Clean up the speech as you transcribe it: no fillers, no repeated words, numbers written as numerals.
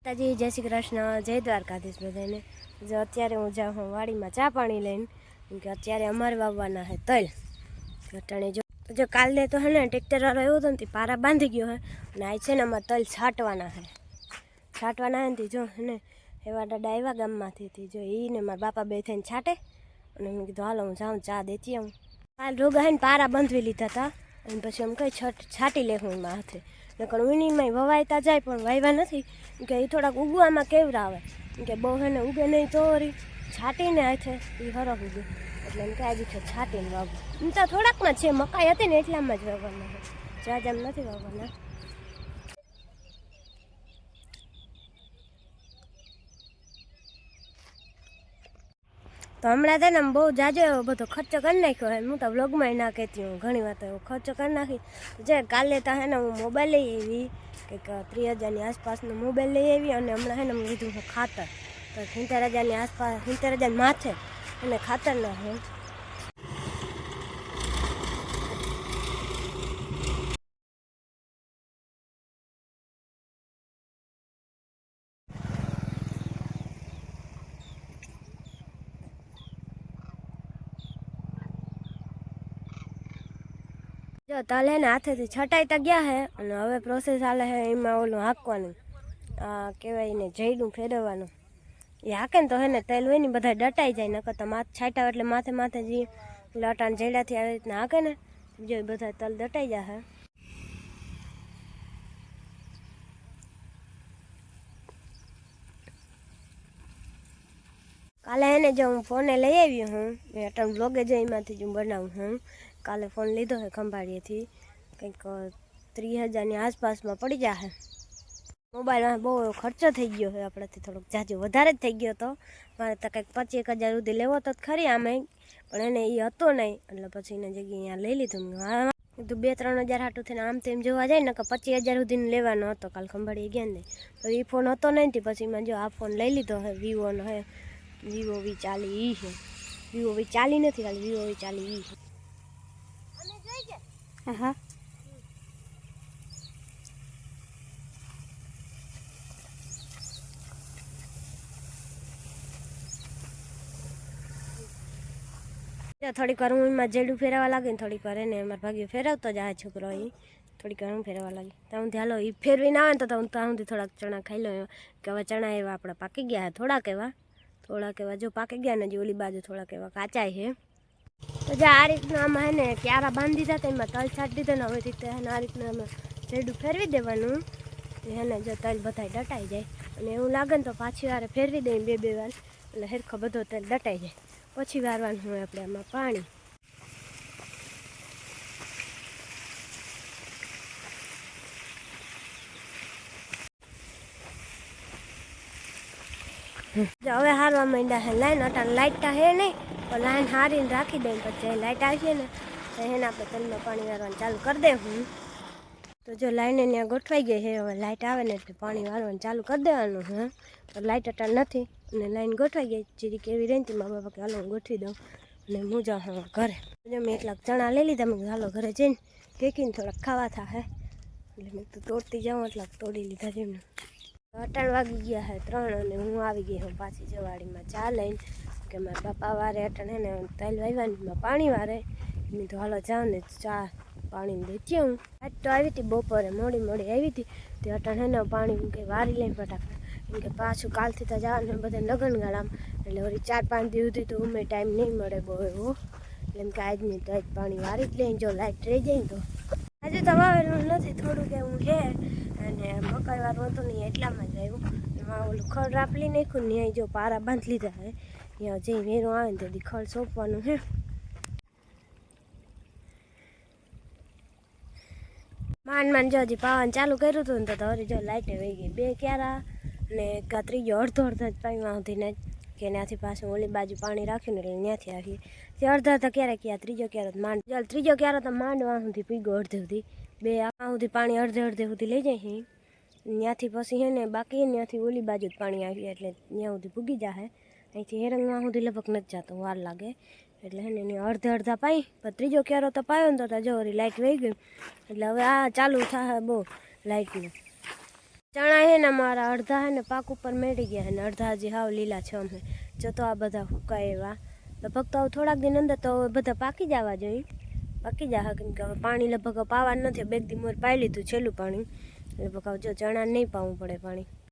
માતાજી જય શ્રી કૃષ્ણ, જય દ્વારકાધીશ બધાને. જો અત્યારે હું જાઉં હું વાડીમાં ચા પાણી લઈને, કેમ કે અત્યારે અમારે વાવવાના છે તલ ઘટાણે. જો કાલે તો હે ને ટ્રેક્ટરવાળો એવો હતો ને પારા બાંધી ગયો હે, અને આ છે ને અમારે તલ છાંટવાના હે ને જો હે ને એવા દાદા આવ્યા ગામમાંથી જો એને મારા બાપા બે થઈને છાંટે, અને મેં કીધું હાલો હું જાઉં ચા દેતી આવું. કાલ રોગા હે ને પારા બાંધવી લીધા હતા, અને પછી એમ કઈ છાંટી લેવું એમાં હાથે, નકર વીણીમાં વવાયતા જાય પણ વાવ્યા નથી કે એ થોડાક ઉગવામાં કેવરા આવે કે બહુ હે ને ઉગે નહીં તો છાંટીને હાથે એ હરખ ઉગે, એટલે એમ કે આજે છાંટીને વાવું. એમ તો થોડાકમાં છે, મકાઈ હતી ને એટલામાં જ વાવવાના છે, જાજામ નથી વાવવાના. તો હમણાં છે ને બહુ જાજો એવો બધો ખર્ચો કરી નાખ્યો હોય, હું તો વ્લોગમાં ના કહેતી હું ઘણી વાર તો એવો ખર્ચો કરી નાખી. જે કાલે તો હે ને હું મોબાઈલ લઈ આવી, કંઈક 30,000ની આસપાસનો મોબાઈલ લઈ આવી, અને હમણાં હે ને મેં લીધું છે ખાતર, તો 70,000ની આસપાસ 70,000 માથે અને ખાતરના હે. જો તલ હે ને હાથેથી છટાઈ તો ગયા હે, અને હવે પ્રોસેસ હાલે છે એમાં ઓલું હાંકવાનું, કહેવાય ને જઈડું ફેરવવાનું. એ હાકે ને તો હે ને તેલ હોય ને બધા ડટાઈ જાય, નકર તો માથે છાંટા એટલે માથે માથે જે લટાણ જઈડાથી આવી રીતના હાકે ને જો બધા તલ દટાઈ જાય. કાલે એને જો હું ફોને લઈ આવી હું અટણ બ્લોગે જો એમાંથી જ હું બનાવું હું. કાલે ફોન લીધો છે ખંભાળીએથી, કંઈક 30,000ની આસપાસમાં પડી જશે. મોબાઈલમાં બહુ ખર્ચો થઈ ગયો છે આપણાથી, થોડોક જાજો વધારે જ થઈ ગયો હતો. મારે તો કંઈક 25,000 સુધી લેવો તો ખરી આમે, પણ એને એ હતો નહીં, એટલે પછી એને જગ્યાએ અહીંયા લઈ લીધું. કીધું 2-3 હજાર હાટું થઈને આમ તેમ જોવા જાય ને કે 25,000 સુધીનો લેવાનો હતો. કાલ ખંભાળીએ ગયા ને તો એ ફોન હતો નહીં, પછી મેં જો આ ફોન લઈ લીધો હે, વિવોનો હે, વિવો V40 ઈ છે. વિવો V40 નથી, ખાલી વિવો V40 ઈ છે. હા થોડીક વાર હું એમાં જેડું ફેરવા લાગી ને થોડીક વાર એને મારા ભાગ્યો ફેરવતો જ આ છોકરો એ થોડીક વાર હું ફેરવા લાગી ત્યાં હાલો એ ફેરવીને આવે ને તો હું ત્યાં સુધી થોડાક ચણા ખાઈ લો, કે હવે ચણા એવા આપણે પાકી ગયા થોડાક એવા જો પાકી ગયા ને જે ઓલી બાજુ થોડાક એવા કાચા છે. તો જે આ રીતના આમાં હે ને ક્યારા બાંધી દીધા હતા, એમાં તલ છાંટી દીધો ને હવે રીતે એને આ રીતના આમાં જેડું ફેરવી દેવાનું, એને જો તલ બધા ડટાઈ જાય, અને એવું લાગે ને તો પાછી વારે ફેરવી દઈએ 2-2 વાર, એટલે હેરખો બધો તલ ડટાઈ જાય. પછી વારવાનું હોય આપણે આમાં પાણી. હવે હારવા માંડ્યા છે લાઈન, અટાણ લાઇટ તો હે નહીં, પણ લાઈન હારીને રાખી દઈએ, પછી લાઇટ આવશે ને તો એને આપણે તલમાં પાણી વારવાનું ચાલુ કરી દઉં. તો જો લાઈને ત્યાં ગોઠવાઈ ગઈ છે, હવે લાઇટ આવે ને એટલે પાણી વારવાનું ચાલુ કરી દેવાનું હે. તો લાઇટ અટાણ નથી અને લાઈન ગોઠવાઈ ગઈ, જીરી કેવી રહી હતી મારા બાપા કે હાલો હું ગોઠવી દઉં, અને હું જાઉં ઘરે. જો મેં 1 લાખ ચણા લઈ લીધા, મેં હાલો ઘરે જઈને કેકીને થોડાક ખાવા થા, એટલે મેં તો તોડતી જાઉં, એટલે તોડી લીધા છે એમને. 8 વાગી ગયા છે 3, અને હું આવી ગઈ હું પાછી જવાડીમાં ચા લઈને, કે મારા બાપા વારે અટાણ હે ને તલ વાવ્યામાં પાણી વારે, મેં તો હાલો જાઉં ને ચા પાણી દેતી હું. આજ તો આવી હતી બપોરે મોડી આવી હતી, તે અટાણ હે ને પાણી કંઈ વારી લઈને ફટાફટ, કેમ કે પાછું કાલથી તો જવાનું બધા લગ્ન ગાળામાં, એટલે વળી 4-5 દિવસ સુધી તો ઉમે ટાઈમ નહીં મળે બહુ એવો, એમ કે આજની તો આજ પાણી વારી જ લઈને, જો લાઇટ રહી જાય ને તો. આજે તો વાવેલું નથી, થોડુંક એવું છે, અને મકાઈ વાળું હતું નહીં એટલામાં જ આવ્યું. એમાં ઓલું ખડ રાપલી નાખ્યું ને ત્યાં જો પારા બાંધી લીધા છે, ત્યાં જઈ વેરો આવે ને તેથી ખડ સોંપવાનું છે. માંડ જો હજી પાવાનું ચાલુ કર્યું હતું ને તો હજી જો લાઇટે વહી ગઈ 2 ક્યારા, ને એક ત્રીજો અડધો જ પાણીમાં સુધીને કે ત્યાંથી પાછું ઓલી બાજુ પાણી રાખ્યું ને એટલે ત્યાંથી આવીએ તે અડધા તો ક્યારેક ક્યાં ત્રીજો ક્યારો માંડ, ચાલ ત્રીજો ક્યારો તો માંડવા સુધી પીગો અડધે સુધી, 2 આ સુધી પાણી અડધે સુધી લઈ જાય છે. ત્યાંથી પછી છે ને બાકી ત્યાંથી ઓલી બાજુ જ પાણી આવીએ એટલે ત્યાં સુધી પૂગી જાય. અહીંથી હેરંગમાં સુધી લગભગ નથી જતો, વાર લાગે, એટલે હે ને અડધા પાઈ, પણ ત્રીજો ક્યારો તો પાયો ને તો જો લાઇટ વહી ગઈ, એટલે હવે આ ચાલુ થાય બહુ લાઇટનું. ચણા હે ને મારા અડધા હે ને પાક ઉપર મેળી ગયા હે ને અડધા હજી હાવ લીલા છમ હે. જો તો આ બધા હુકાય એવા લગભગ તો થોડાક દિન અંદર તો બધા પાકી જવા જોઈએ. પાકી જા કેમ કે હવે પાણી લગભગ પાવાનું નથી. 2 દી મોર પાઈ લીધું છેલ્લું પાણી લગભગ જો ચણા નહીં પાવું પડે પાણી.